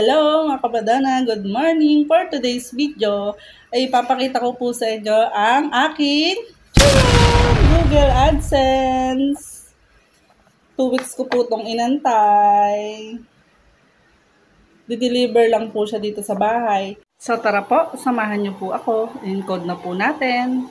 Hello mga kabadana, good morning! For today's video ay ipapakita ko po sa inyo ang aking Google AdSense. 2 weeks ko po itong inantay. Di-deliver lang po siya dito sa bahay. So tara po, samahan niyo po ako. Encode na po natin.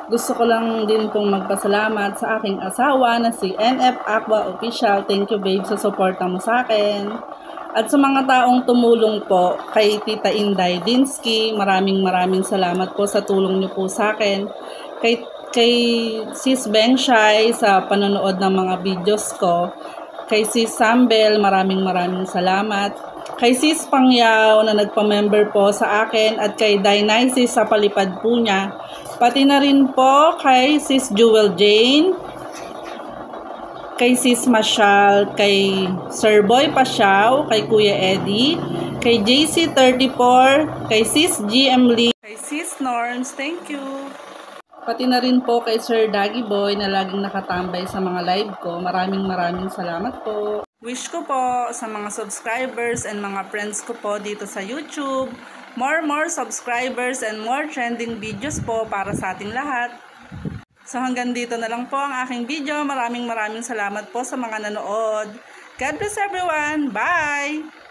Gusto ko lang din pong magpasalamat sa aking asawa na si NF Aqua Official. Thank you babe sa suporta mo sa akin. At sa mga taong tumulong po kay Tita Inday Dinsky, maraming salamat po sa tulong niyo po sa akin. Kay Sis Benshai sa panonood ng mga videos ko. Kay Sis Sambel, maraming salamat. Kay Sis Pangyaw na nagpa-member po sa akin at kay Dionysus sa palipad po niya. Pati na rin po kay Sis Jewel Jane, kay Sis Mashal, kay Sir Boy Pasyaw, kay Kuya Eddie, kay JC34, kay Sis GM Lee, kay Sis Norms, thank you. Pati na rin po kay Sir Daggy Boy na laging nakatambay sa mga live ko. Maraming salamat po. Wish ko po sa mga subscribers and mga friends ko po dito sa YouTube, more subscribers and more trending videos po para sa ating lahat. So hanggang dito na lang po ang aking video. Maraming salamat po sa mga nanood. God bless everyone. Bye!